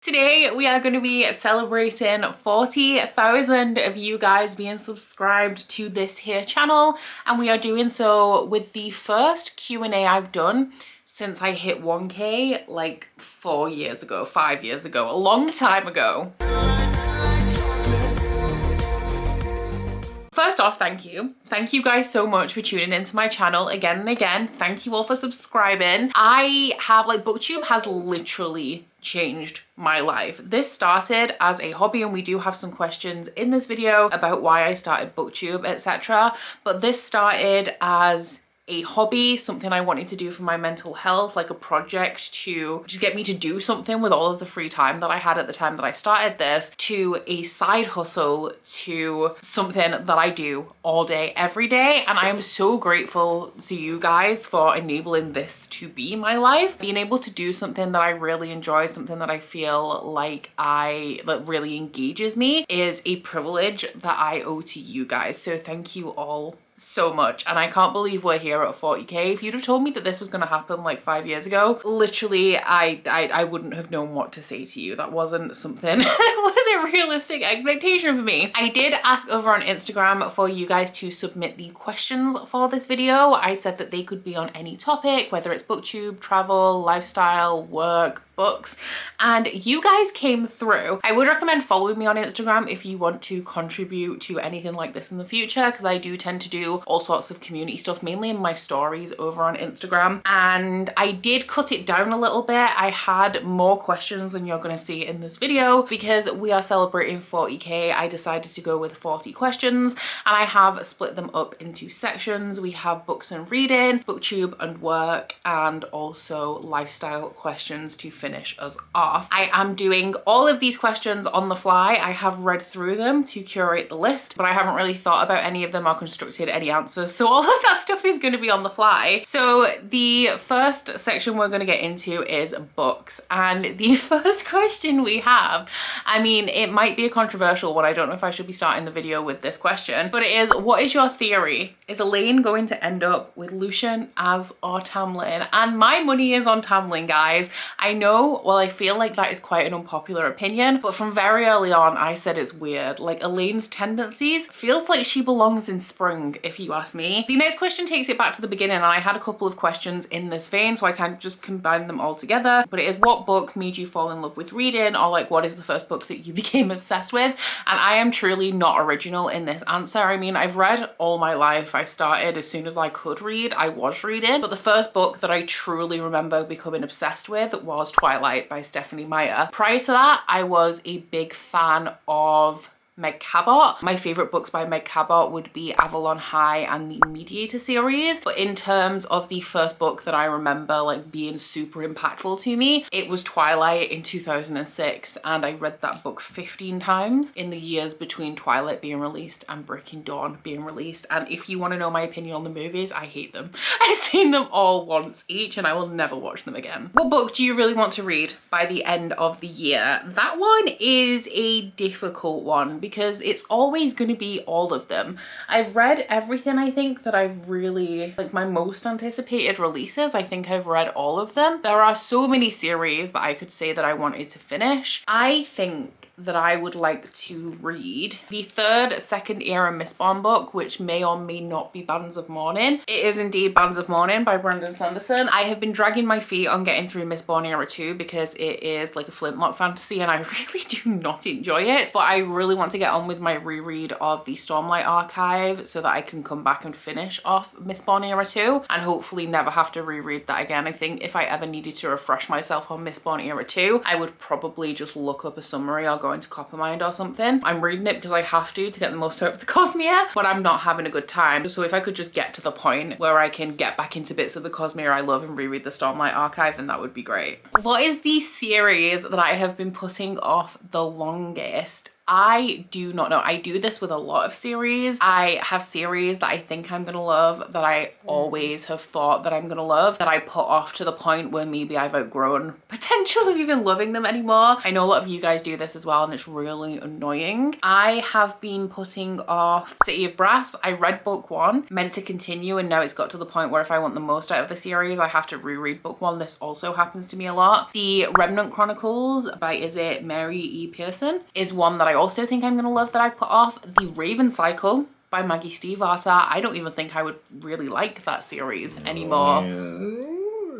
Today we are going to be celebrating 40,000 of you guys being subscribed to this here channel, and we are doing so with the first Q&A I've done since I hit 1k like 4 years ago, 5 years ago, a long time ago. First off, thank you. Thank you guys so much for tuning into my channel again and again. Thank you all for subscribing. I have, like, Booktube has literally changed my life. This started as a hobby, and we do have some questions in this video about why I started Booktube, etc. But this started as a hobby, something I wanted to do for my mental health, like a project to just get me to do something with all of the free time that I had at the time that I started this, to a side hustle, to something that I do all day, every day. And I am so grateful to you guys for enabling this to be my life. Being able to do something that I really enjoy, something that I feel like that really engages me, is a privilege that I owe to you guys. So thank you all so much, and I can't believe we're here at 40k. If you'd have told me that this was going to happen like 5 years ago, literally I wouldn't have known what to say to you. That wasn't something that was a realistic expectation for me. I did ask over on Instagram for you guys to submit the questions for this video. I said that they could be on any topic, whether it's booktube, travel, lifestyle, work, books, and you guys came through. I would recommend following me on Instagram if you want to contribute to anything like this in the future, because I do tend to do all sorts of community stuff, mainly in my stories over on Instagram. And I did cut it down a little bit. I had more questions than you're going to see in this video because we are celebrating 40k. I decided to go with 40 questions, and I have split them up into sections. We have books and reading, booktube and work, and also lifestyle questions to finish us off. I am doing all of these questions on the fly. I have read through them to curate the list, but I haven't really thought about any of them or constructed any answers, so all of that stuff is going to be on the fly. So the first section we're going to get into is books, and the first question we have, I mean, it might be a controversial one. I don't know if I should be starting the video with this question, but it is, what is your theory? Is Elaine going to end up with Lucian as or Tamlin? And my money is on Tamlin, guys. I know, well, I feel like that is quite an unpopular opinion, but from very early on I said it's weird. Like, Elaine's tendencies feels like she belongs in spring, if you ask me. The next question takes it back to the beginning, and I had a couple of questions in this vein, so I kind of just combined them all together. But it is, what book made you fall in love with reading, or like, what is the first book that you became obsessed with? And I am truly not original in this answer. I mean, I've read all my life. I started as soon as I could read. I was reading, but the first book that I truly remember becoming obsessed with was Twilight by Stephanie Meyer. Prior to that, I was a big fan of Meg Cabot. My favorite books by Meg Cabot would be Avalon High and the Mediator series. But in terms of the first book that I remember like being super impactful to me, it was Twilight in 2006, and I read that book 15 times in the years between Twilight being released and Breaking Dawn being released. And if you want to know my opinion on the movies, I hate them. I've seen them all once each, and I will never watch them again. What book do you really want to read by the end of the year? That one is a difficult one, because it's always going to be all of them. I've read everything, I think, that I've really, like, my most anticipated releases. I think I've read all of them. There are so many series that I could say that I wanted to finish. I think that I would like to read the third Second Era Mistborn book, which may or may not be Bands of Mourning. It is indeed Bands of Mourning by Brandon Sanderson. I have been dragging my feet on getting through Mistborn Era 2 because it is like a flintlock fantasy, and I really do not enjoy it, but I really want to get on with my reread of the Stormlight Archive so that I can come back and finish off Mistborn Era 2 and hopefully never have to reread that again. I think if I ever needed to refresh myself on Mistborn Era 2, I would probably just look up a summary or go into Coppermind or something. I'm reading it because I have to get the most out of the Cosmere, but I'm not having a good time. So if I could just get to the point where I can get back into bits of the Cosmere I love and reread the Stormlight Archive, then that would be great. What is the series that I have been putting off the longest? I do not know. I do this with a lot of series. I have series that I think I'm gonna love, that I always have thought that I'm gonna love, that I put off to the point where maybe I've outgrown potential of even loving them anymore. I know a lot of you guys do this as well, and it's really annoying. I have been putting off City of Brass. I read book one, meant to continue, and now it's got to the point where if I want the most out of the series, I have to reread book one. This also happens to me a lot. The Remnant Chronicles by, is it Mary E. Pearson, is one that I also think I'm gonna love that I put off. The Raven Cycle by Maggie Stiefvater. I don't even think I would really like that series anymore.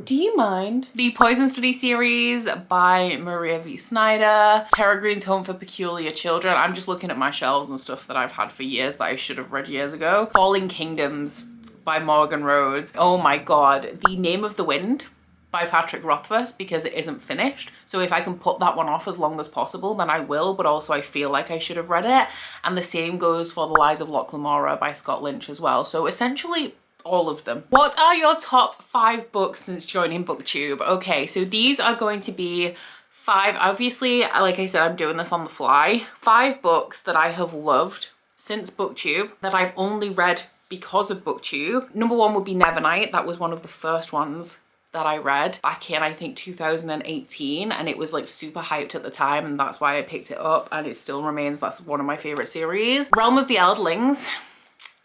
Do you mind? The Poison Study series by Maria V. Snyder. Tara Green's Home for Peculiar Children. I'm just looking at my shelves and stuff that I've had for years that I should have read years ago. Falling Kingdoms by Morgan Rhodes. Oh my god. The Name of the Wind by Patrick Rothfuss, because it isn't finished. So if I can put that one off as long as possible, then I will, but also I feel like I should have read it. And the same goes for The Lies of Locke Lamora by Scott Lynch as well. So essentially all of them. What are your top 5 books since joining Booktube? Okay, so these are going to be 5, obviously, like I said, I'm doing this on the fly. 5 books that I have loved since Booktube, that I've only read because of Booktube. Number 1 would be Nevernight. That was one of the first ones that I read back in, I think, 2018, and it was like super hyped at the time, and that's why I picked it up, and it still remains, that's one of my favorite series. Realm of the Eldlings,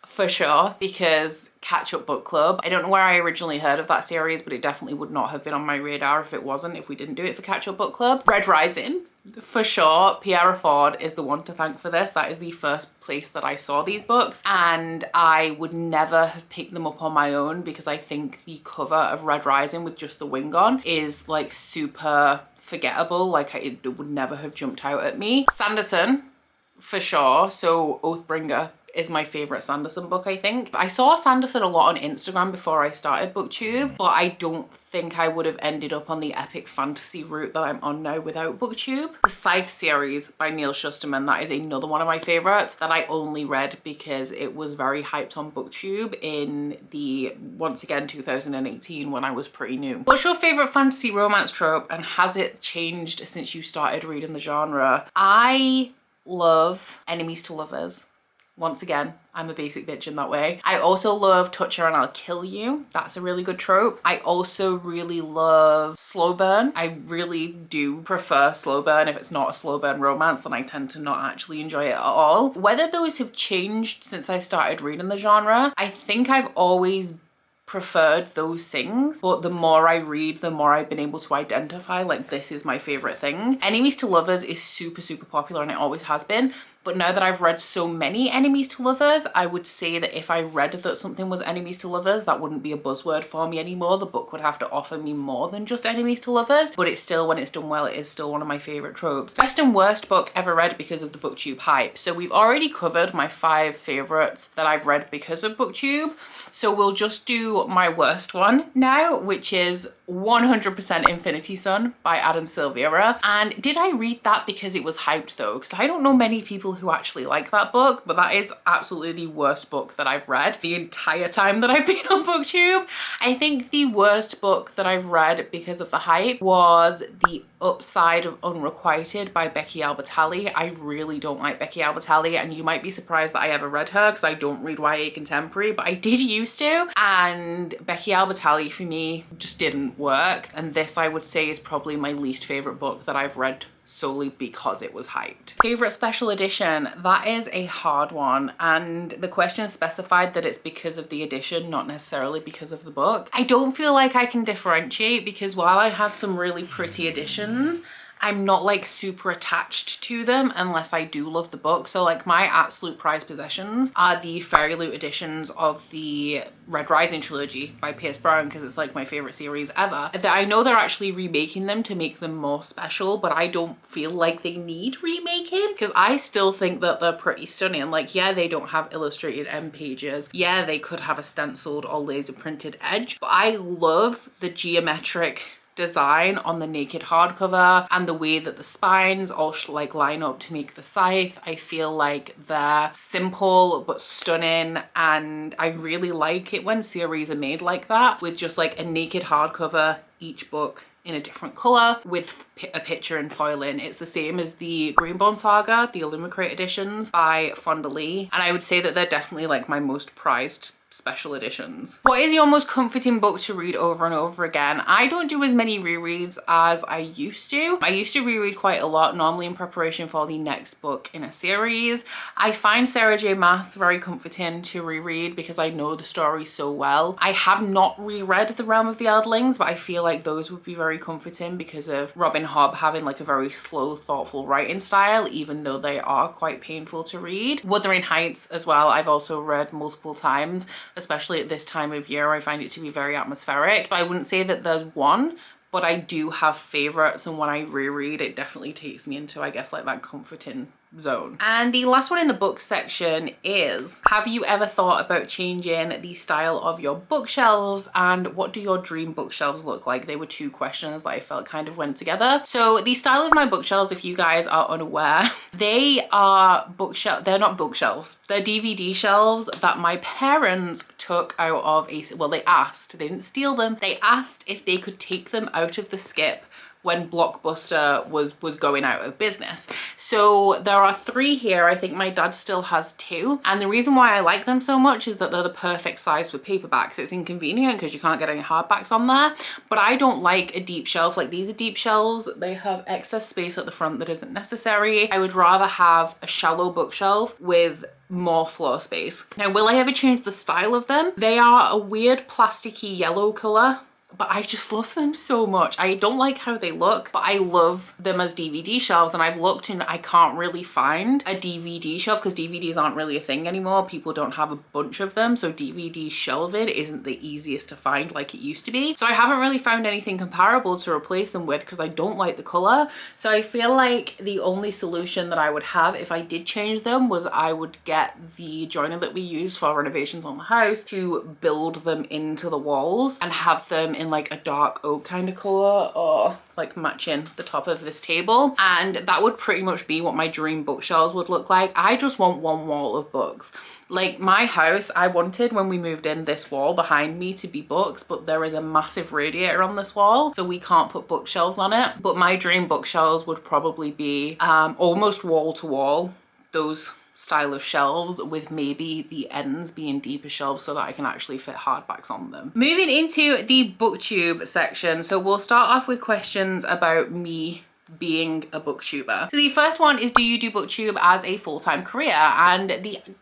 for sure, because Catch Up Book Club. I don't know where I originally heard of that series, but it definitely would not have been on my radar if we didn't do it for Catch Up Book Club. Red Rising, for sure. Pierre Ford is the one to thank for this. That is the first place that I saw these books, and I would never have picked them up on my own because I think the cover of Red Rising with just the wing on is like super forgettable. Like it would never have jumped out at me. Sanderson, for sure. So Oathbringer is my favorite Sanderson book, I think. I saw Sanderson a lot on Instagram before I started Booktube, but I don't think I would have ended up on the epic fantasy route that I'm on now without Booktube. The Scythe series by Neil Shusterman, that is another one of my favorites that I only read because it was very hyped on Booktube in the, once again, 2018 when I was pretty new. What's your favorite fantasy romance trope, and has it changed since you started reading the genre? I love enemies to lovers. Once again, I'm a basic bitch in that way. I also love Touch Her and I'll Kill You. That's a really good trope. I also really love slow burn. I really do prefer slow burn. If it's not a slow burn romance, then I tend to not actually enjoy it at all. Whether those have changed since I've started reading the genre, I think I've always preferred those things, but the more I read, the more I've been able to identify like this is my favorite thing. Enemies to Lovers is super popular, and it always has been, but now that I've read so many enemies to lovers, I would say that if I read that something was enemies to lovers, that wouldn't be a buzzword for me anymore. The book would have to offer me more than just enemies to lovers, but it's still, when it's done well, it is still one of my favorite tropes. Best and worst book ever read because of the Booktube hype. So we've already covered my 5 favorites that I've read because of Booktube, so we'll just do my worst one now, which is 100% Infinity Son by Adam Silvera. And did I read that because it was hyped though? Because I don't know many people who actually like that book, but that is absolutely the worst book that I've read the entire time that I've been on Booktube. I think the worst book that I've read because of the hype was The Upside of Unrequited by Becky Albertalli. I really don't like Becky Albertalli, and you might be surprised that I ever read her because I don't read YA contemporary, but I did used to, and Becky Albertalli for me just didn't work. And this, I would say, is probably my least favorite book that I've read solely because it was hyped. Favorite special edition? That is a hard one, and the question specified that it's because of the edition, not necessarily because of the book. I don't feel like I can differentiate, because while I have some really pretty editions, I'm not like super attached to them unless I do love the book. So like my absolute prized possessions are the Fairy Loot editions of the Red Rising trilogy by Pierce Brown, because it's like my favorite series ever. I know they're actually remaking them to make them more special, but I don't feel like they need remaking because I still think that they're pretty stunning. Like, yeah, they don't have illustrated end pages. Yeah, they could have a stenciled or laser printed edge, but I love the geometric design on the naked hardcover and the way that the spines all like line up to make the scythe. I feel like they're simple but stunning, and I really like it when series are made like that, with just like a naked hardcover, each book in a different color with a picture and foil in. It's the same as the Greenbaum Saga, the Illumicrate editions by Fonda Lee, and I would say that they're definitely like my most prized special editions. What is your most comforting book to read over and over again? I don't do as many rereads as I used to. I used to reread quite a lot, normally in preparation for the next book in a series. I find Sarah J Maas very comforting to reread because I know the story so well. I have not reread The Realm of the Eldlings, but I feel like those would be very comforting because of Robin Hobb having like a very slow, thoughtful writing style, even though they are quite painful to read. Wuthering Heights as well, I've also read multiple times. Especially at this time of year, I find it to be very atmospheric. I wouldn't say that there's one, but I do have favorites, and when I reread, it definitely takes me into, I guess, like that comforting zone. And the last one in the book section is, have you ever thought about changing the style of your bookshelves, and what do your dream bookshelves look like? They were two questions that I felt kind of went together. So the style of my bookshelves, if you guys are unaware, they are they're not bookshelves, they're DVD shelves that my parents took out of well, they asked, they didn't steal them, they asked if they could take them out of the skip when Blockbuster was going out of business. So there are 3 here. I think my dad still has 2. And the reason why I like them so much is that they're the perfect size for paperbacks. It's inconvenient because you can't get any hardbacks on there, but I don't like a deep shelf. Like, these are deep shelves. They have excess space at the front that isn't necessary. I would rather have a shallow bookshelf with more floor space. Now, will I ever change the style of them? They are a weird plasticky yellow color, but I just love them so much. I don't like how they look, but I love them as DVD shelves, and I've looked and I can't really find a DVD shelf because DVDs aren't really a thing anymore. People don't have a bunch of them, so DVD shelving isn't the easiest to find like it used to be. So I haven't really found anything comparable to replace them with because I don't like the color. So I feel like the only solution that I would have if I did change them was I would get the joiner that we use for renovations on the house to build them into the walls and have them in like a dark oak kind of color, or like matching the top of this table, and that would pretty much be what my dream bookshelves would look like. I just want one wall of books. Like, my house, I wanted when we moved in this wall behind me to be books, but there is a massive radiator on this wall, so we can't put bookshelves on it. But my dream bookshelves would probably be almost wall to wall, those style of shelves, with maybe the ends being deeper shelves so that I can actually fit hardbacks on them. Moving into the Booktube section, so we'll start off with questions about me being a booktuber. So the first one is, do you do booktube as a full-time career? And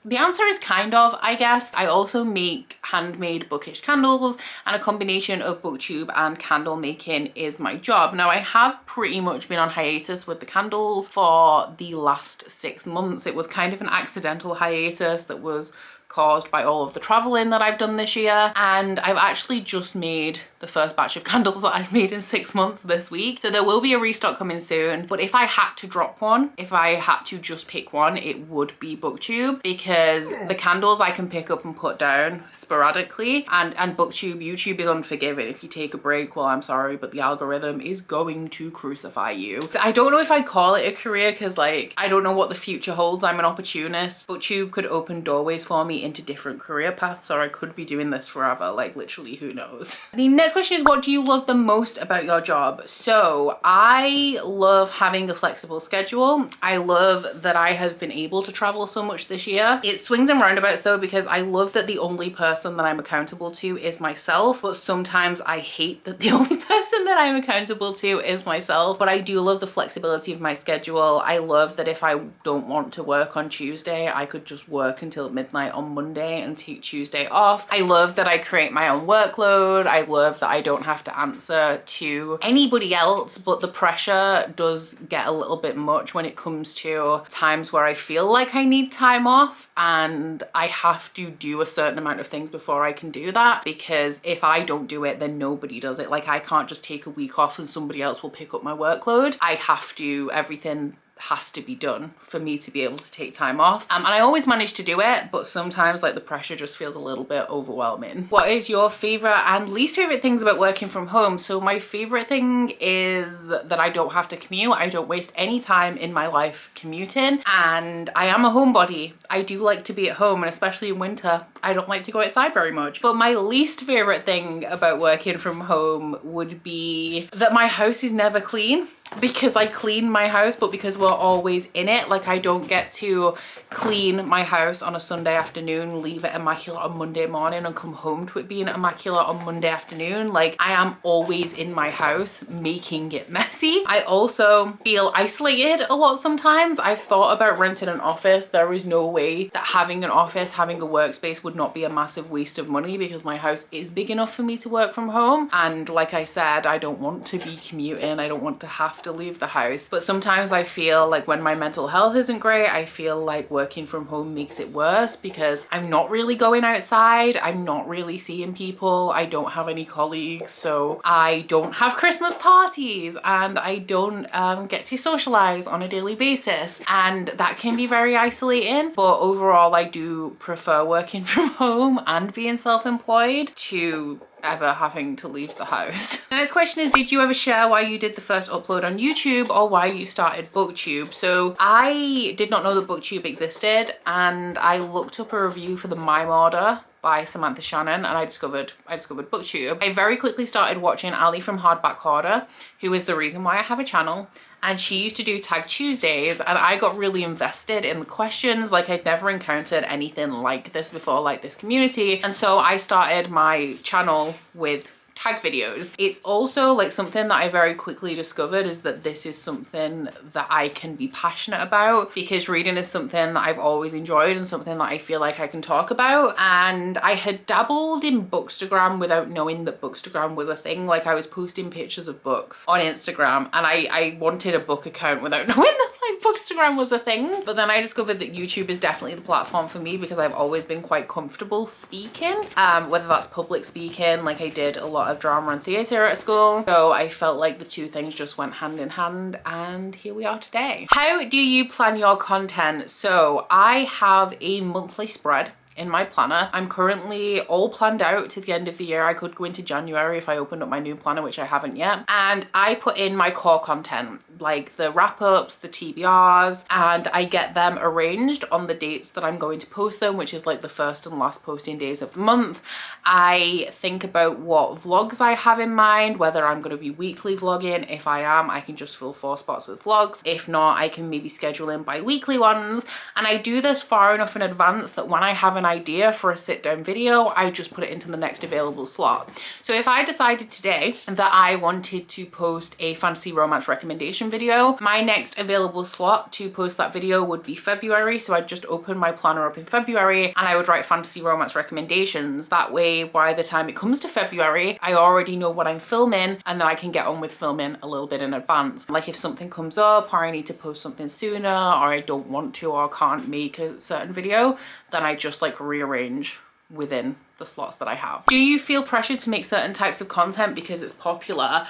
the answer is kind of, I guess. I also make handmade bookish candles, and a combination of booktube and candle making is my job. Now, I have pretty much been on hiatus with the candles for the last 6 months. It was kind of an accidental hiatus that was caused by all of the traveling that I've done this year, and I've actually just made the first batch of candles that I've made in 6 months this week. So there will be a restock coming soon, but if I had to drop one, if I had to just pick one, it would be Booktube, because the candles I can pick up and put down sporadically, and Booktube, YouTube is unforgiving. If you take a break, well, I'm sorry, but the algorithm is going to crucify you. I don't know if I call it a career because, like, I don't know what the future holds. I'm an opportunist. Booktube could open doorways for me into different career paths, or I could be doing this forever. Like, literally, who knows? The next question is, what do you love the most about your job? So I love having a flexible schedule. I love that I have been able to travel so much this year. It swings and roundabouts though, because I love that the only person that I'm accountable to is myself, but sometimes I hate that the only person that I'm accountable to is myself. But I do love the flexibility of my schedule. I love that if I don't want to work on Tuesday, I could just work until midnight on Monday and take Tuesday off. I love that I create my own workload. I love that I don't have to answer to anybody else, but the pressure does get a little bit much when it comes to times where I feel like I need time off and I have to do a certain amount of things before I can do that, because if I don't do it, then nobody does it. Like, I can't just take a week off and somebody else will pick up my workload. I have to, everything has to be done for me to be able to take time off. And I always manage to do it, but sometimes like the pressure just feels a little bit overwhelming. What is your favorite and least favorite things about working from home? So my favorite thing is that I don't have to commute. I don't waste any time in my life commuting, and I am a homebody. I do like to be at home, and especially in winter, I don't like to go outside very much. But my least favorite thing about working from home would be that my house is never clean, because I clean my house, but because we're always in it, like I don't get to clean my house on a Sunday afternoon, leave it immaculate on Monday morning and come home to it being immaculate on Monday afternoon. Like I am always in my house making it messy. I also feel isolated a lot sometimes. I've thought about renting an office. There is no way that having an office, having a workspace would not be a massive waste of money, because my house is big enough for me to work from home. And like I said, I don't want to be commuting. I don't want to have to leave the house. But sometimes I feel like when my mental health isn't great, I feel like working from home makes it worse, because I'm not really going outside. I'm not really seeing people. I don't have any colleagues. So I don't have Christmas parties, and I don't get to socialize on a daily basis. And that can be very isolating. But overall, I do prefer working from home and being self-employed to ever having to leave the house. The next question is, did you ever share why you did the first upload on YouTube or why you started Booktube? So I did not know that Booktube existed, and I looked up a review for the Mime Order by Samantha Shannon, and I discovered Booktube. I very quickly started watching Ali from Hardback Hoarder, who is the reason why I have a channel. And she used to do Tag Tuesdays, and I got really invested in the questions. Like I'd never encountered anything like this before, like this community. And so I started my channel with tag videos. It's also like something that I very quickly discovered is that this is something that I can be passionate about, because reading is something that I've always enjoyed and something that I feel like I can talk about. And I had dabbled in Bookstagram without knowing that Bookstagram was a thing. Like I was posting pictures of books on Instagram, and I wanted a book account without knowing that like Bookstagram was a thing. But then I discovered that YouTube is definitely the platform for me, because I've always been quite comfortable speaking, whether that's public speaking, like I did a lot of drama and theatre at school. So I felt like the two things just went hand in hand, and here we are today. How do you plan your content? So I have a monthly spread in my planner. I'm currently all planned out to the end of the year. I could go into January if I opened up my new planner, which I haven't yet. And I put in my core content, like the wrap-ups, the TBRs, and I get them arranged on the dates that I'm going to post them, which is like the first and last posting days of the month. I think about what vlogs I have in mind, whether I'm going to be weekly vlogging. If I am, I can just fill 4 spots with vlogs. If not, I can maybe schedule in bi-weekly ones. And I do this far enough in advance that when I have an idea for a sit-down video, I just put it into the next available slot. So if I decided today that I wanted to post a fantasy romance recommendation video, my next available slot to post that video would be February. So I'd just open my planner up in February and I would write fantasy romance recommendations. That way, by the time it comes to February, I already know what I'm filming, and then I can get on with filming a little bit in advance. Like if something comes up, or I need to post something sooner, or I don't want to or can't make a certain video, then I just like rearrange within the slots that I have. Do you feel pressured to make certain types of content because it's popular?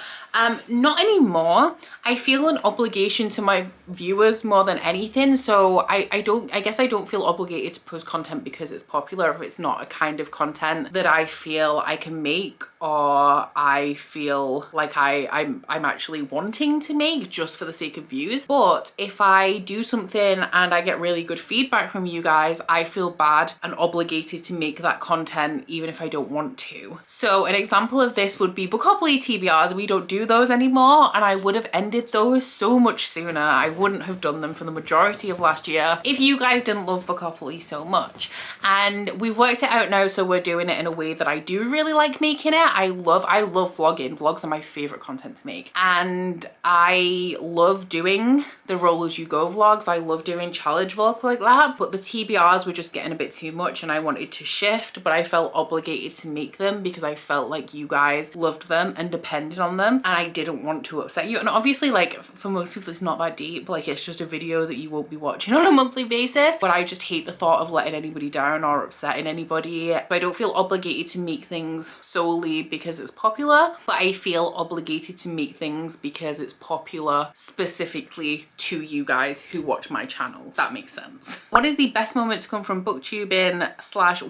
Not anymore. I feel an obligation to my viewers more than anything. So I guess I don't feel obligated to post content because it's popular if it's not a kind of content that I feel I can make, or I feel like I'm actually wanting to make just for the sake of views. But if I do something and I get really good feedback from you guys, I feel bad and obligated to make that content even if I don't want to. So an example of this would be Bookopoly TBRs. We don't do those anymore, and I would have ended those so much sooner. I wouldn't have done them for the majority of last year if you guys didn't love Bookopoly so much. And we've worked it out now, so we're doing it in a way that I do really like making it. I love vlogging. Vlogs are my favorite content to make, and I love doing the roll as you go vlogs. I love doing challenge vlogs like that, but the TBRs were just getting a bit too much and I wanted to shift, but I felt obligated to make them because I felt like you guys loved them and depended on them. And and I didn't want to upset you. And obviously, like, for most people it's not that deep, like it's just a video that you won't be watching on a monthly basis, but I just hate the thought of letting anybody down or upsetting anybody. I don't feel obligated to make things solely because it's popular, but I feel obligated to make things because it's popular specifically to you guys who watch my channel, if that makes sense. What is the best moment to come from booktubing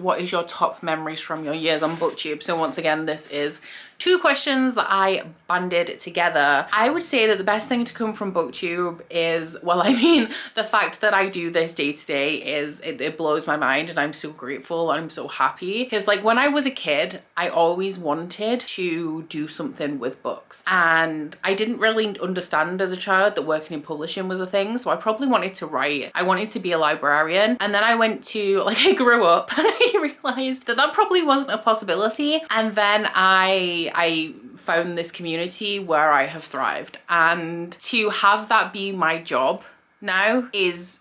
/ what is your top memories from your years on booktube? So once again, this is 2 questions that I banded together. I would say that the best thing to come from booktube is, well, I mean, the fact that I do this day to day is, it blows my mind, and I'm so grateful and I'm so happy. Because like when I was a kid, I always wanted to do something with books, and I didn't really understand as a child that working in publishing was a thing. So I probably wanted to write. I wanted to be a librarian, and then I went to, like, I grew up and I realized that that probably wasn't a possibility. And then I found this community where I have thrived, and to have that be my job now is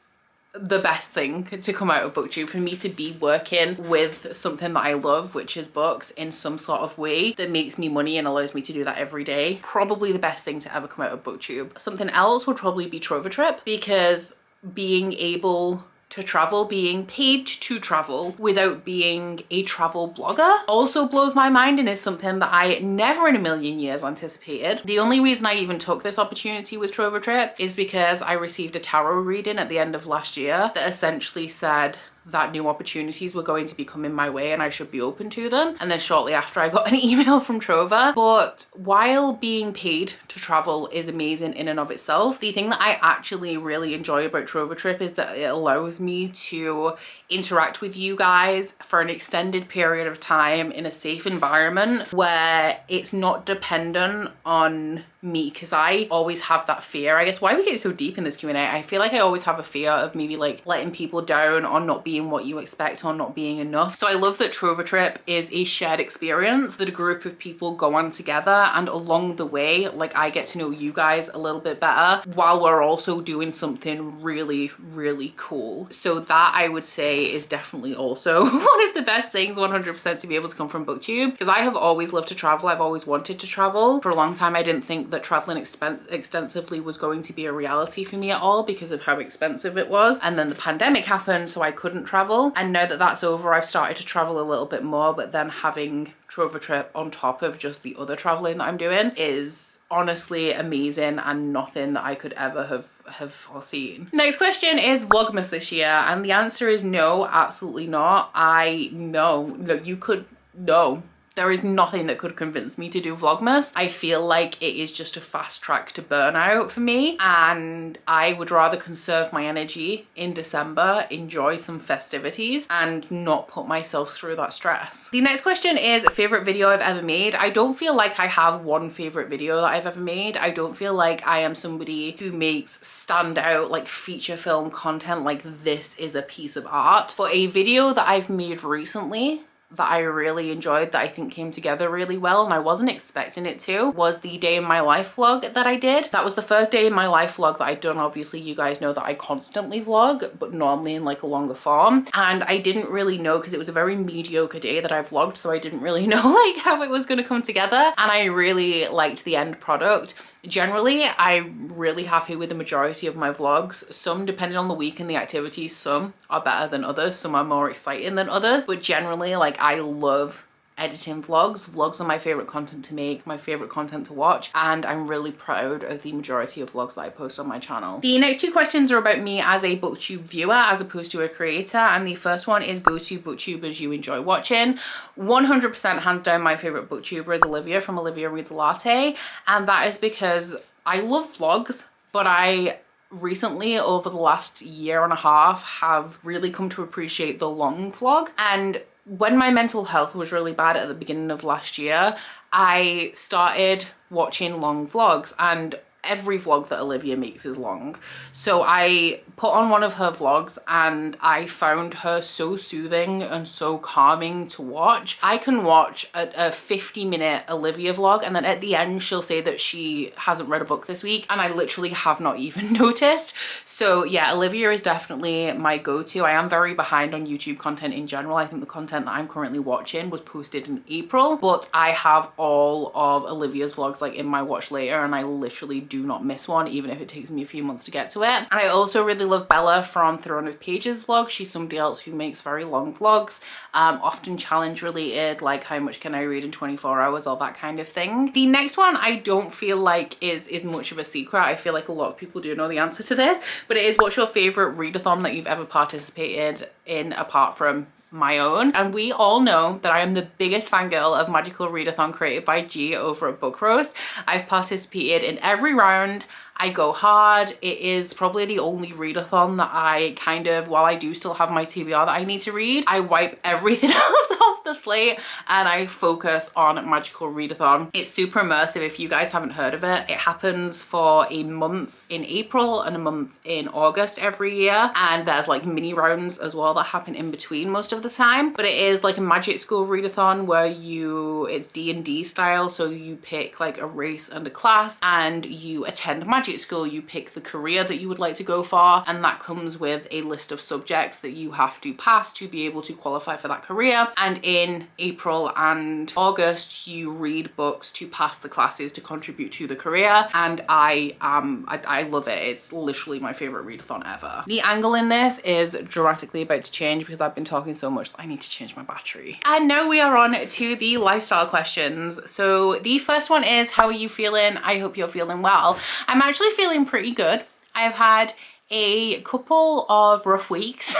the best thing to come out of booktube. For me to be working with something that I love, which is books, in some sort of way that makes me money and allows me to do that every day, probably the best thing to ever come out of booktube. Something else would probably be Trip, because being able to travel, being paid to travel without being a travel blogger also blows my mind, and is something that I never in a million years anticipated. The only reason I even took this opportunity with Trip is because I received a tarot reading at the end of last year that essentially said that new opportunities were going to be coming my way and I should be open to them. And then shortly after, I got an email from Trova. But while being paid to travel is amazing in and of itself, the thing that I actually really enjoy about Trip is that it allows me to interact with you guys for an extended period of time in a safe environment where it's not dependent on me, because I always have that fear. I guess why we get so deep in this Q&A, I feel like I always have a fear of maybe like letting people down or not being what you expect or not being enough. So I love that Trip is a shared experience that a group of people go on together, and along the way, like, I get to know you guys a little bit better while we're also doing something really, really cool. So that, I would say, is definitely also one of the best things 100% to be able to come from booktube, because I have always loved to travel. I've always wanted to travel. For a long time, I didn't think that traveling extensively was going to be a reality for me at all because of how expensive it was. And then the pandemic happened, so I couldn't travel. And now that that's over, I've started to travel a little bit more, but then having Trip on top of just the other traveling that I'm doing is honestly amazing and nothing that I could ever have foreseen. Next question is Vlogmas this year, and the answer is no, absolutely not. No. There is nothing that could convince me to do Vlogmas. I feel like it is just a fast track to burnout for me, and I would rather conserve my energy in December, enjoy some festivities, and not put myself through that stress. The next question is favorite video I've ever made. I don't feel like I have one favorite video that I've ever made. I don't feel like I am somebody who makes standout like feature film content like this is a piece of art. But a video that I've made recently that I really enjoyed, that I think came together really well and I wasn't expecting it to, was the day in my life vlog that I did. That was the first day in my life vlog that I'd done. Obviously you guys know that I constantly vlog, but normally in like a longer form, and I didn't really know, because it was a very mediocre day that I vlogged, so I didn't really know like how it was going to come together, and I really liked the end product. Generally, I'm really happy with the majority of my vlogs. Some, depending on the week and the activities, some are better than others, some are more exciting than others, but generally, like, I love editing vlogs. Vlogs are my favorite content to make, my favorite content to watch, and I'm really proud of the majority of vlogs that I post on my channel. The next 2 questions are about me as a booktube viewer as opposed to a creator, and the first one is go to booktubers you enjoy watching. 100% hands down my favorite booktuber is Olivia from Olivia Reads Latte, and that is because I love vlogs, but I recently, over the last year and a half, have really come to appreciate the long vlog. And when my mental health was really bad at the beginning of last year, I started watching long vlogs, and every vlog that Olivia makes is long. So I put on one of her vlogs and I found her so soothing and so calming to watch. I can watch a 50-minute Olivia vlog and then at the end she'll say that she hasn't read a book this week and I literally have not even noticed. So yeah, Olivia is definitely my go-to. I am very behind on YouTube content in general. I think the content that I'm currently watching was posted in April, but I have all of Olivia's vlogs like in my watch later and I literally do not miss one, even if it takes me a few months to get to it. And I also really love Bella from Throne of Pages vlog. She's somebody else who makes very long vlogs, often challenge related, like how much can I read in 24 hours or that kind of thing. The next one I don't feel like is much of a secret. I feel like a lot of people do know the answer to this, but it is what's your favorite readathon that you've ever participated in apart from my own. And we all know that I am the biggest fangirl of Magical Readathon created by G over at Book Roast. I've participated in every round. I go hard. It is probably the only readathon that I kind of, while I do still have my TBR that I need to read, I wipe everything else off the slate and I focus on Magical Readathon. It's super immersive if you guys haven't heard of it. It happens for a month in April and a month in August every year. And there's like mini rounds as well that happen in between most of the time. But it is like a magic school readathon where it's D&D style. So you pick like a race and a class and you attend magic school. You pick the career that you would like to go for and that comes with a list of subjects that you have to pass to be able to qualify for that career. And in April and August you read books to pass the classes to contribute to the career, and I love it. It's literally my favorite readathon ever. The angle in this is dramatically about to change because I've been talking so much that I need to change my battery. And now we are on to the lifestyle questions. So the first one is, how are you feeling? I hope you're feeling well. I'm actually feeling pretty good. I've had a couple of rough weeks,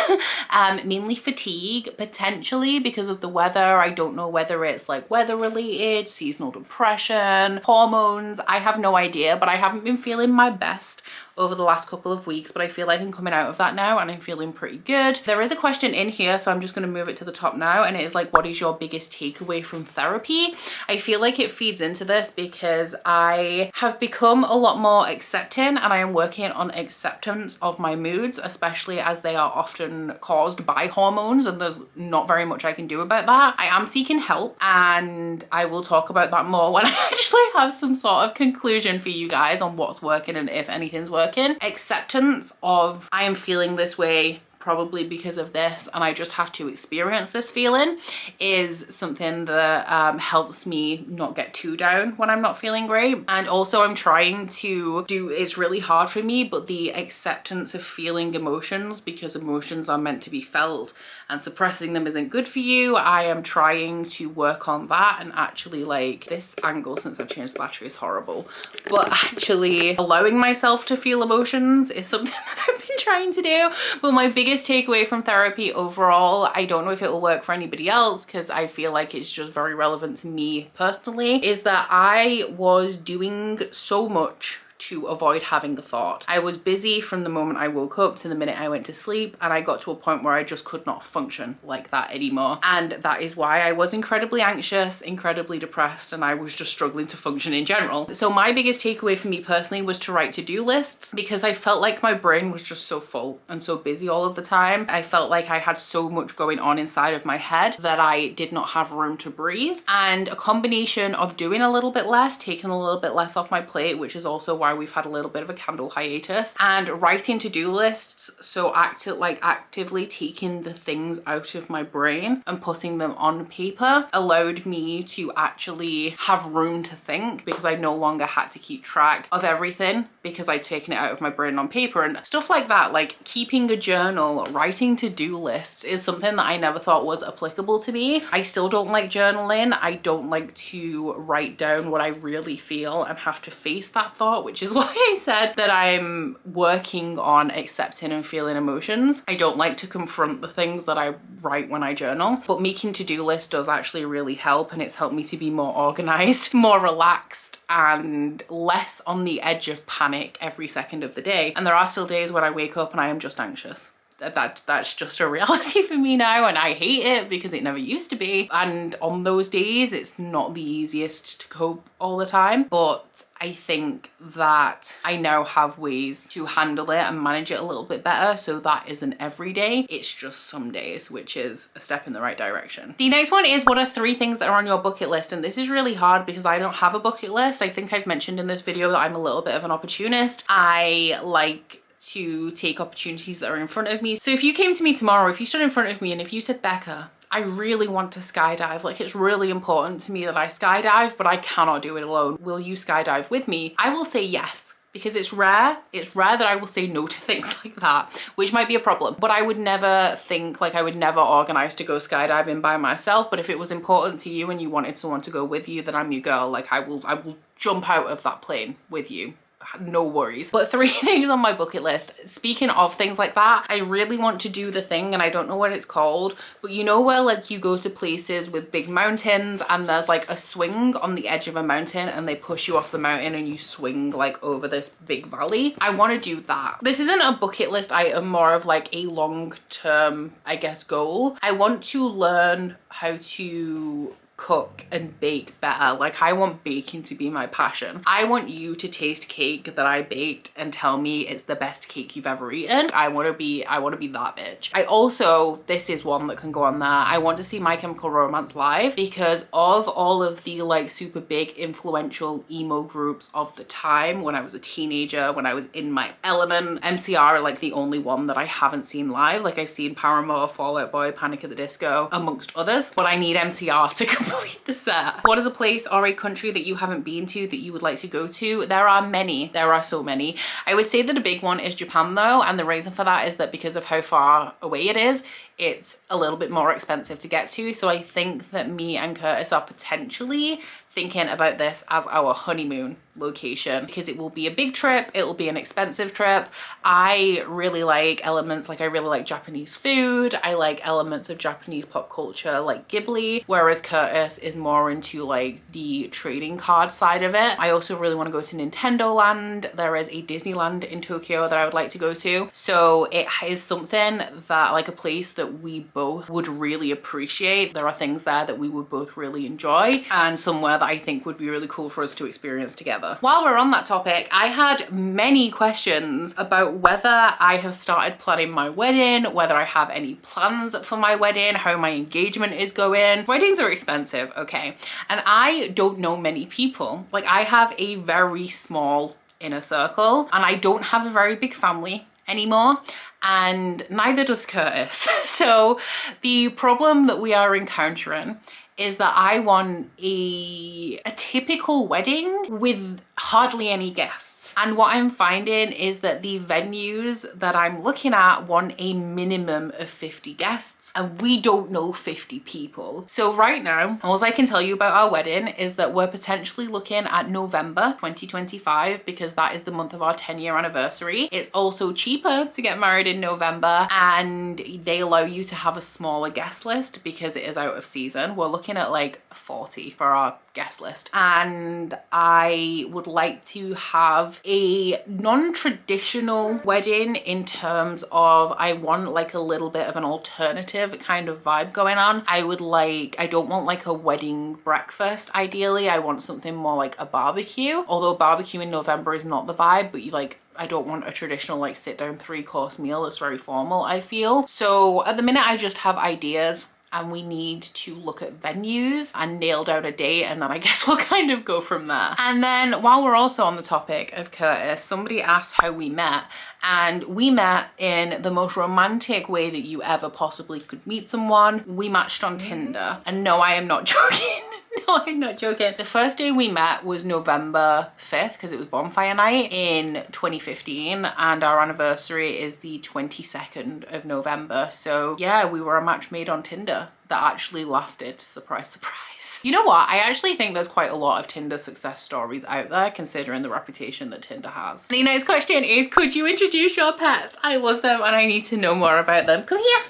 mainly fatigue, potentially because of the weather. I don't know whether it's like weather related, seasonal depression, hormones, I have no idea, but I haven't been feeling my best over the last couple of weeks, but I feel like I'm coming out of that now and I'm feeling pretty good. There is a question in here, so I'm just going to move it to the top now, and it is like, what is your biggest takeaway from therapy? I feel like it feeds into this because I have become a lot more accepting and I am working on acceptance of my moods, especially as they are often caused by hormones and there's not very much I can do about that. I am seeking help and I will talk about that more when I actually have some sort of conclusion for you guys on what's working and if anything's working. Acceptance of, I am feeling this way probably because of this and I just have to experience this feeling, is something that helps me not get too down when I'm not feeling great. And also I'm trying to do, it's really hard for me, but the acceptance of feeling emotions, because emotions are meant to be felt and suppressing them isn't good for you. I am trying to work on that and actually, like, this angle since I've changed the battery is horrible, but actually allowing myself to feel emotions is something that I've been trying to do. But my biggest takeaway from therapy overall, I don't know if it will work for anybody else because I feel like it's just very relevant to me personally, is that I was doing so much to avoid having the thought. I was busy from the moment I woke up to the minute I went to sleep, and I got to a point where I just could not function like that anymore. And that is why I was incredibly anxious, incredibly depressed, and I was just struggling to function in general. So my biggest takeaway for me personally was to write to-do lists, because I felt like my brain was just so full and so busy all of the time. I felt like I had so much going on inside of my head that I did not have room to breathe. And a combination of doing a little bit less, taking a little bit less off my plate, which is also why we've had a little bit of a candle hiatus, and writing to-do lists, so actively taking the things out of my brain and putting them on paper, allowed me to actually have room to think, because I no longer had to keep track of everything because I'd taken it out of my brain on paper. And stuff like that, like keeping a journal, writing to-do lists, is something that I never thought was applicable to me. I still don't like journaling. I don't like to write down what I really feel and have to face that thought, which is why I said that I'm working on accepting and feeling emotions. I don't like to confront the things that I write when I journal, but making to-do lists does actually really help, and it's helped me to be more organized, more relaxed, and less on the edge of panic every second of the day. And there are still days when I wake up and I am just anxious. that's just a reality for me now, and I hate it because it never used to be. And on those days, it's not the easiest to cope all the time, but I think that I now have ways to handle it and manage it a little bit better, so that isn't every day, it's just some days, which is a step in the right direction. The next one is, what are 3 things that are on your bucket list? And this is really hard because I don't have a bucket list. I think I've mentioned in this video that I'm a little bit of an opportunist. I like to take opportunities that are in front of me. So if you came to me tomorrow, if you stood in front of me and if you said, Becca, I really want to skydive, like it's really important to me that I skydive, but I cannot do it alone, will you skydive with me? I will say yes, because it's rare that I will say no to things like that, which might be a problem. But I would never think, like I would never organize to go skydiving by myself. But if it was important to you and you wanted someone to go with you, then I'm your girl. Like I will jump out of that plane with you. No worries. But 3 things on my bucket list. Speaking of things like that, I really want to do the thing, and I don't know what it's called, but you know where like you go to places with big mountains and there's like a swing on the edge of a mountain and they push you off the mountain and you swing like over this big valley? I want to do that. This isn't a bucket list item, more of like a long-term, I guess, goal. I want to learn how to cook and bake better. Like I want baking to be my passion. I want you to taste cake that I baked and tell me it's the best cake you've ever eaten. I want to be that bitch. I also, this is one that can go on there, I want to see My Chemical Romance live because of all of the like super big influential emo groups of the time when I was a teenager, when I was in my element. MCR are like the only one that I haven't seen live. Like I've seen Paramore, Fall Out Boy, Panic at the Disco, amongst others, but I need MCR to complete the set. What is a place or a country that you haven't been to that you would like to go to? There are many. There are so many. I would say that a big one is Japan though, and the reason for that is that because of how far away it is, it's a little bit more expensive to get to. So I think that me and Curtis are potentially thinking about this as our honeymoon location because it will be a big trip, it will be an expensive trip. I really like elements, like I really like Japanese food, I like elements of Japanese pop culture like Ghibli, whereas Curtis is more into like the trading card side of it. I also really want to go to Nintendo Land. There is a Disneyland in Tokyo that I would like to go to. So it is something that, like a place that we both would really appreciate. There are things there that we would both really enjoy and somewhere that I think would be really cool for us to experience together. While we're on that topic, I had many questions about whether I have started planning my wedding, whether I have any plans for my wedding, how my engagement is going. Weddings are expensive, okay? And I don't know many people. Like I have a very small inner circle and I don't have a very big family anymore, and neither does Curtis. So the problem that we are encountering is that I want a typical wedding with hardly any guests. And what I'm finding is that the venues that I'm looking at want a minimum of 50 guests, and we don't know 50 people. So right now, all I can tell you about our wedding is that we're potentially looking at November 2025 because that is the month of our 10-year anniversary. It's also cheaper to get married in November, and they allow you to have a smaller guest list because it is out of season. We're looking at like 40 for our guest list, and I would like to have a non-traditional wedding in terms of I want like a little bit of an alternative kind of vibe going on. I don't want like a wedding breakfast ideally. I want something more like a barbecue, although barbecue in November is not the vibe, but I don't want a traditional like sit down 3-course meal. It's very formal, I feel. So at the minute I just have ideas, and we need to look at venues and nail down a date, and then I guess we'll kind of go from there. And then while we're also on the topic of Curtis, somebody asked how we met, and we met in the most romantic way that you ever possibly could meet someone. We matched on Tinder, and no, I am not joking. No, I'm not joking. The first day we met was November 5th because it was bonfire night in 2015, and our anniversary is the 22nd of November. So yeah, we were a match made on Tinder that actually lasted. Surprise, surprise. You know what? I actually think there's quite a lot of Tinder success stories out there considering the reputation that Tinder has. The next question is, could you introduce your pets? I love them and I need to know more about them. Come here.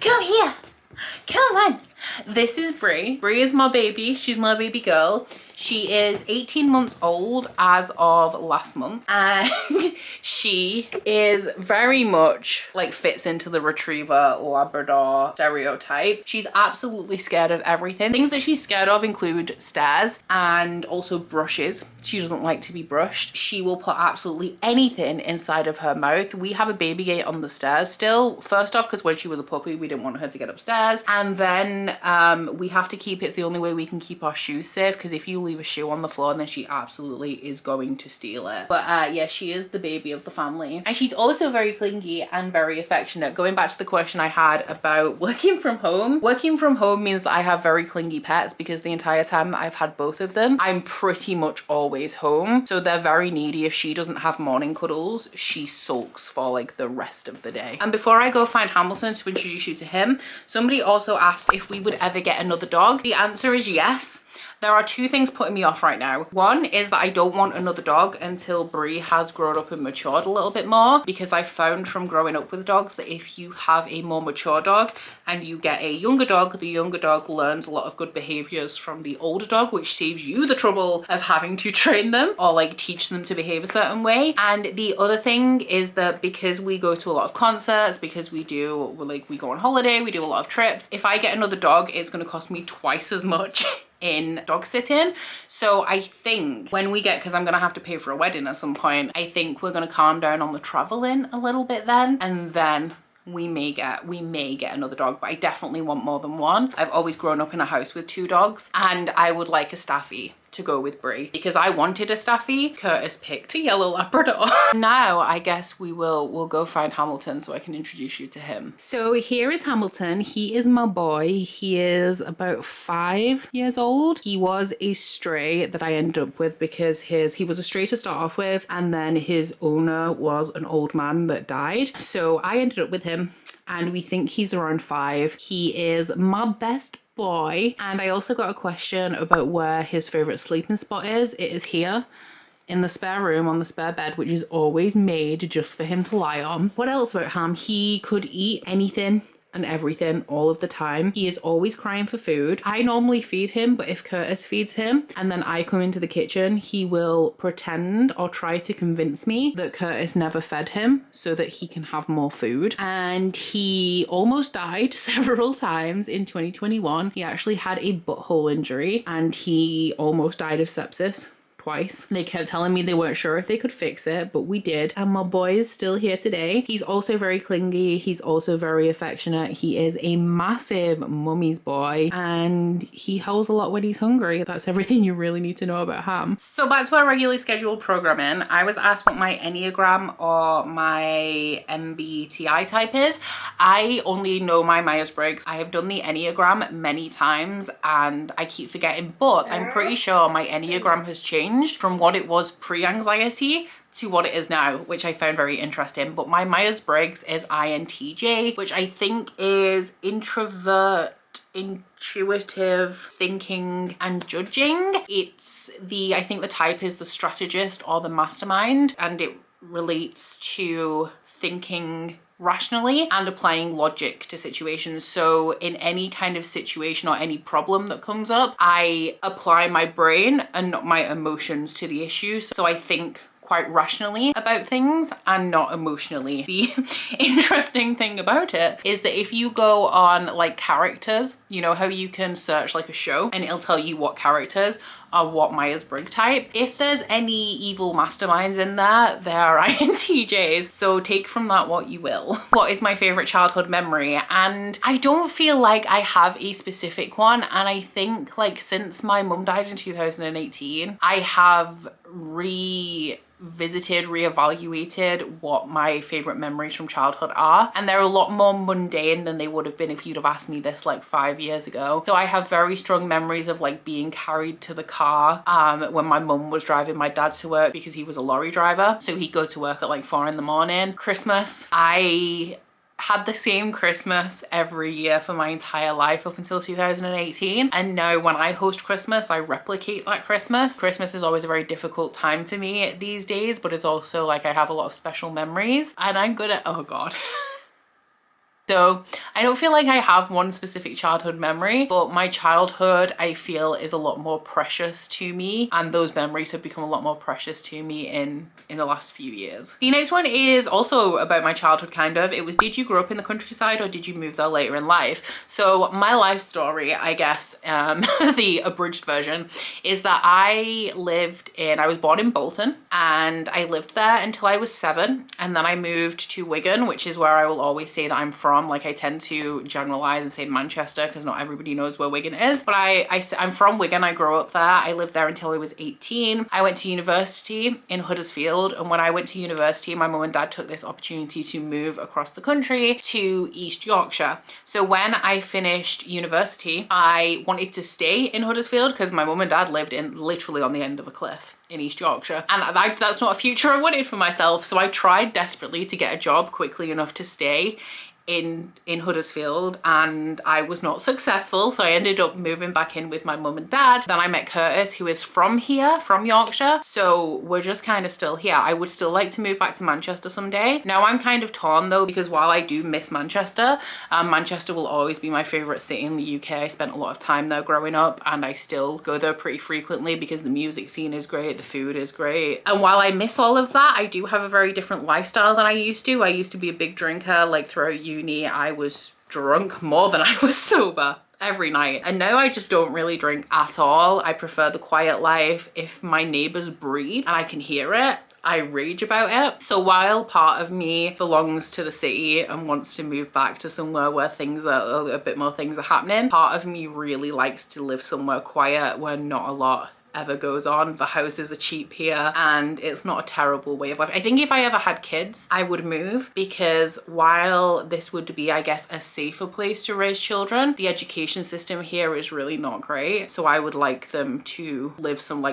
Come here. Come on. This is Brie. Brie is my baby. She's my baby girl. She is 18 months old as of last month, and she is very much like fits into the retriever Labrador stereotype. She's absolutely scared of everything. Things that she's scared of include stairs and also brushes. She doesn't like to be brushed. She will put absolutely anything inside of her mouth. We have a baby gate on the stairs still. First off, because when she was a puppy, we didn't want her to get upstairs. And then we have to keep, it's the only way we can keep our shoes safe, because if you leave a shoe on the floor, then she absolutely is going to steal it. But yeah, she is the baby of the family. And she's also very clingy and very affectionate. Going back to the question I had about working from home. Working from home means that I have very clingy pets, because the entire time that I've had both of them, I'm pretty much always home. So they're very needy. If she doesn't have morning cuddles, she sulks for like the rest of the day. And before I go find Hamilton to introduce you to him, somebody also asked if we would ever get another dog. The answer is yes. There are two things putting me off right now. One is that I don't want another dog until Brie has grown up and matured a little bit more, because I found from growing up with dogs that if you have a more mature dog and you get a younger dog, the younger dog learns a lot of good behaviors from the older dog, which saves you the trouble of having to train them or like teach them to behave a certain way. And the other thing is that because we go to a lot of concerts, because we go on holiday, we do a lot of trips, if I get another dog, it's going to cost me twice as much in dog sitting. So I think when we get, because I'm gonna have to pay for a wedding at some point, I think we're gonna calm down on the traveling a little bit then, and then we may get another dog, but I definitely want more than one. I've always grown up in a house with 2 dogs, and I would like a Staffy to go with Brie, because I wanted a Staffy. Curtis picked a yellow Labrador. Now I guess we'll go find Hamilton so I can introduce you to him. So here is Hamilton. He is my boy. He is about 5 years old. He was a stray that I ended up with because he was a stray to start off with, and then his owner was an old man that died. So I ended up with him, and we think he's around 5. He is my best boy. And I also got a question about where his favorite sleeping spot is. It is here in the spare room on the spare bed, which is always made just for him to lie on. What else about Ham? He could eat anything and everything all of the time. He is always crying for food. I normally feed him, but if Curtis feeds him and then I come into the kitchen, he will pretend or try to convince me that Curtis never fed him so that he can have more food. And he almost died several times in 2021. He actually had a butthole injury and he almost died of sepsis. Twice. They kept telling me they weren't sure if they could fix it, but we did. And my boy is still here today. He's also very clingy. He's also very affectionate. He is a massive mummy's boy, and he howls a lot when he's hungry. That's everything you really need to know about Ham. So back to our regularly scheduled programming. I was asked what my Enneagram or my MBTI type is. I only know my Myers-Briggs. I have done the Enneagram many times and I keep forgetting, but I'm pretty sure my Enneagram has changed from what it was pre-anxiety to what it is now, which I found very interesting. But my Myers-Briggs is INTJ, which I think is introvert, intuitive, thinking and judging. I think the type is the strategist or the mastermind, and it relates to thinking rationally and applying logic to situations. So in any kind of situation or any problem that comes up, I apply my brain and not my emotions to the issue. So I think quite rationally about things and not emotionally. The interesting thing about it is that if you go on like characters, you know how you can search like a show and it'll tell you what characters are what Myers-Briggs type. If there's any evil masterminds in there, they are INTJs. So take from that what you will. What is my favorite childhood memory? And I don't feel like I have a specific one. And I think like since my mum died in 2018, I have reevaluated what my favorite memories from childhood are, and they're a lot more mundane than they would have been if you'd have asked me this like 5 years ago. So I have very strong memories of like being carried to the car when my mum was driving my dad to work, because he was a lorry driver, so he'd go to work at like 4 in the morning. Christmas, I had the same Christmas every year for my entire life up until 2018, and now when I host Christmas I replicate that Christmas. Christmas is always a very difficult time for me these days, but it's also like I have a lot of special memories, and I'm good at, oh god So I don't feel like I have one specific childhood memory, but my childhood I feel is a lot more precious to me, and those memories have become a lot more precious to me in the last few years. The next one is also about my childhood kind of. It was, did you grow up in the countryside or did you move there later in life? So my life story, I guess, the abridged version, is that I was born in Bolton and I lived there until I was 7, and then I moved to Wigan, which is where I will always say that I'm from. Like I tend to generalize and say Manchester because not everybody knows where Wigan is, but I'm from Wigan. I grew up there. I lived there until I was 18. I went to university in Huddersfield, and when I went to university, my mum and dad took this opportunity to move across the country to East Yorkshire. So when I finished university, I wanted to stay in Huddersfield because my mum and dad lived literally on the end of a cliff in East Yorkshire, and that's not a future I wanted for myself. So I tried desperately to get a job quickly enough to stay in Huddersfield, and I was not successful, so I ended up moving back in with my mum and dad. Then I met Curtis, who is from here, from Yorkshire, so we're just kind of still here. I would still like to move back to Manchester someday. Now I'm kind of torn though, because while I do miss Manchester, Manchester will always be my favourite city in the UK. I spent a lot of time there growing up, and I still go there pretty frequently because the music scene is great, the food is great, and while I miss all of that, I do have a very different lifestyle than I used to. I used to be a big drinker. Like throughout uni, I was drunk more than I was sober every night, and now I just don't really drink at all. I prefer the quiet life. If my neighbors breathe and I can hear it, I rage about it. So while part of me belongs to the city and wants to move back to somewhere where a bit more things are happening, part of me really likes to live somewhere quiet where not a lot ever goes on. The houses are cheap here and it's not a terrible way of life. I think if I ever had kids, I would move, because while this would be, I guess, a safer place to raise children, the education system here is really not great. So I would like them to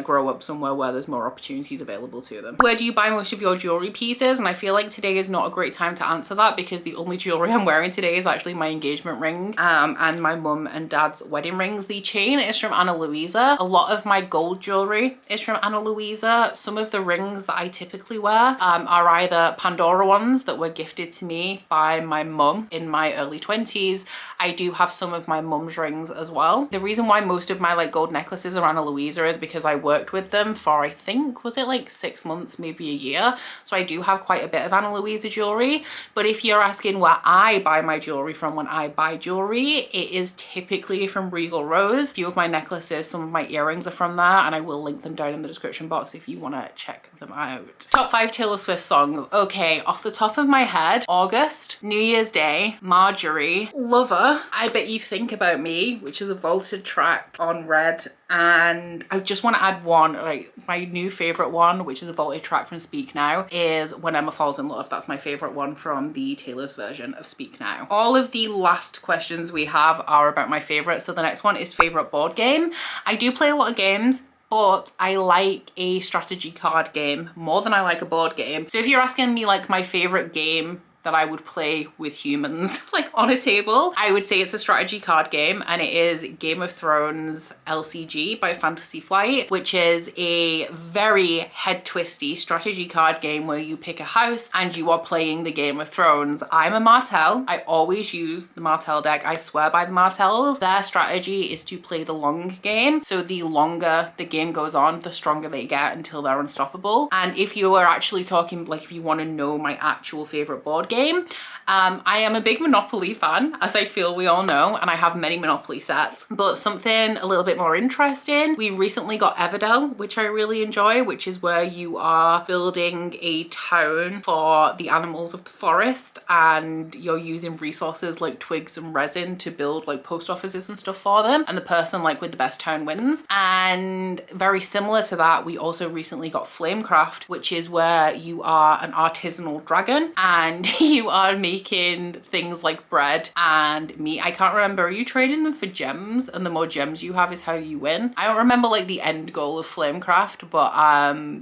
grow up somewhere where there's more opportunities available to them. Where do you buy most of your jewelry pieces? And I feel like today is not a great time to answer that, because the only jewelry I'm wearing today is actually my engagement ring and my mum and dad's wedding rings. The chain is from Ana Luisa. A lot of my gold jewelry is from Ana Luisa. Some of the rings that I typically wear are either Pandora ones that were gifted to me by my mum in my early 20s. I do have some of my mum's rings as well. The reason why most of my gold necklaces are Ana Luisa is because I worked with them for, I think, was it like 6 months, maybe a year? So I do have quite a bit of Ana Luisa jewelry. But if you're asking where I buy my jewelry from when I buy jewelry, it is typically from Regal Rose. A few of my necklaces, some of my earrings are from there, and I will link them down in the description box if you want to check them out. Top 5 Taylor Swift songs. Okay, off the top of my head, August, New Year's Day, Marjorie, Lover, I Bet You Think About Me, which is a vaulted track on Red, and I just want to add one, my new favorite one, which is a vaulted track from Speak Now, is When Emma Falls in Love. That's my favorite one from the Taylor's version of Speak Now. All of the last questions we have are about my favorite. So the next one is favorite board game. I do play a lot of games, but I like a strategy card game more than I like a board game. So if you're asking me my favorite game that I would play with humans on a table, I would say it's a strategy card game, and it is Game of Thrones LCG by Fantasy Flight, which is a very head twisty strategy card game where you pick a house and you are playing the Game of Thrones. I'm a Martell. I always use the Martell deck. I swear by the Martells. Their strategy is to play the long game. So the longer the game goes on, the stronger they get until they're unstoppable. And if you are actually talking, if you want to know my actual favorite board game, I am a big Monopoly fan, as I feel we all know, and I have many Monopoly sets. But something a little bit more interesting, we recently got Everdell, which I really enjoy, which is where you are building a town for the animals of the forest, and you're using resources like twigs and resin to build post offices and stuff for them, and the person with the best town wins. And very similar to that, we also recently got Flamecraft, which is where you are an artisanal dragon and you are making things like bread and meat. I can't remember, are you trading them for gems, and the more gems you have is how you win? I don't remember the end goal of Flamecraft, but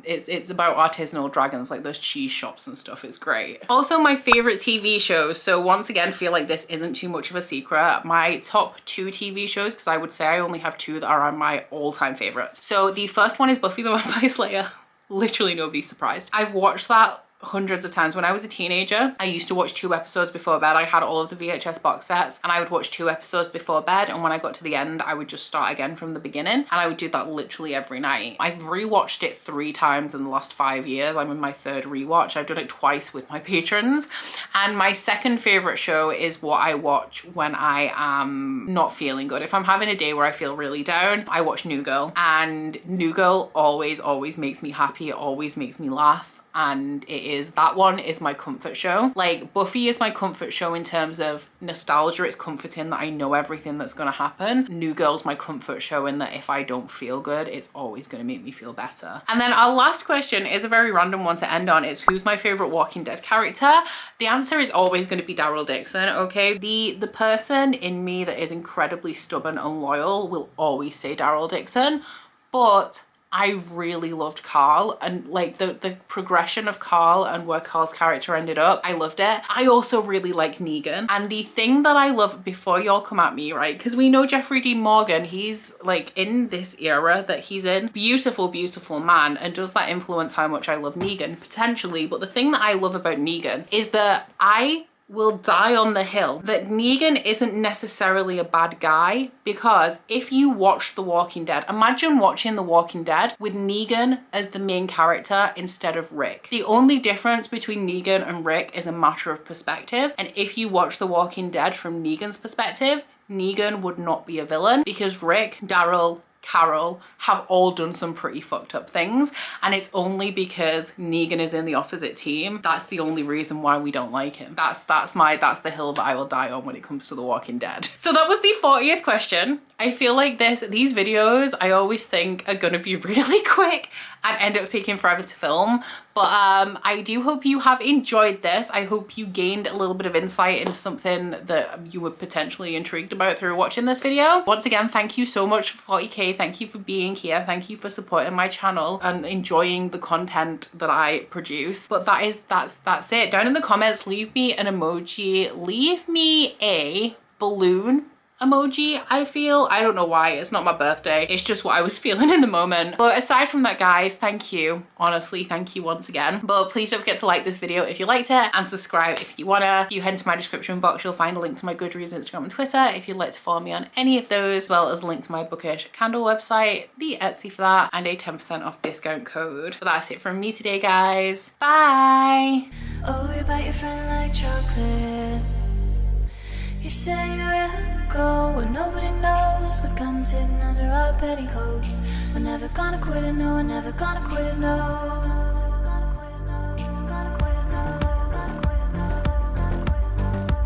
it's about artisanal dragons, those cheese shops and stuff. It's great. Also, my favorite TV shows. So once again, feel like this isn't too much of a secret. My top 2 TV shows, because I would say I only have 2 that are my all-time favorites. So the first one is Buffy the Vampire Slayer. Literally nobody's surprised. I've watched that hundreds of times. When I was a teenager, I used to watch 2 episodes before bed. I had all of the VHS box sets and I would watch 2 episodes before bed, and when I got to the end I would just start again from the beginning, and I would do that literally every night. I've rewatched it 3 times in the last 5 years. I'm in my 3rd rewatch. I've done it twice with my patrons, and my second favorite show is what I watch when I am not feeling good. If I'm having a day where I feel really down, I watch New Girl, and New Girl always makes me happy. It always makes me laugh. And that one is my comfort show. Like, Buffy is my comfort show in terms of nostalgia. It's comforting that I know everything that's gonna happen. New Girl's my comfort show in that if I don't feel good, it's always gonna make me feel better. And then our last question is a very random one to end on. It's who's my favorite Walking Dead character? The answer is always gonna be Daryl Dixon, okay? The person in me that is incredibly stubborn and loyal will always say Daryl Dixon, but I really loved Carl, and like the progression of Carl and where Carl's character ended up, I loved it. I also really like Negan, and the thing that I love, before y'all come at me, right, because we know Jeffrey Dean Morgan, he's like in this era that he's in, beautiful man, and does that influence how much I love Negan? Potentially. But the thing that I love about Negan is that I will die on the hill that Negan isn't necessarily a bad guy, because if you watch The Walking Dead, imagine watching The Walking Dead with Negan as the main character instead of Rick. The only difference between Negan and Rick is a matter of perspective, and if you watch The Walking Dead from Negan's perspective, Negan would not be a villain, because Rick, Daryl, Carol have all done some pretty fucked up things, and it's only because Negan is in the opposite team. That's the only reason why we don't like him. That's the hill that I will die on when it comes to The Walking Dead. So that was the 40th question. I feel like these videos I always think are gonna be really quick and end up taking forever to film, but I do hope you have enjoyed this. I hope you gained a little bit of insight into something that you were potentially intrigued about through watching this video. Once again, thank you so much for 40k. Thank you for being here. Thank you for supporting my channel and enjoying the content that I produce. But that's it. Down in the comments, leave me an emoji. Leave me a balloon emoji. I don't know why, it's not my birthday, it's just what I was feeling in the moment. But aside from that, guys, thank you, honestly, thank you once again. But please don't forget to like this video if you liked it, and subscribe if you wanna. If you head into my description box, you'll find a link to my Goodreads, Instagram and Twitter if you'd like to follow me on any of those, as well as a link to my Bookish candle website, the Etsy for that, and a 10% off discount code. But that's it from me today, guys. Bye. Oh, you bite your friend like chocolate. You say you'll go where nobody knows, with guns hidden under our petticoats. We're never gonna quit it, no, we're never gonna quit it, no.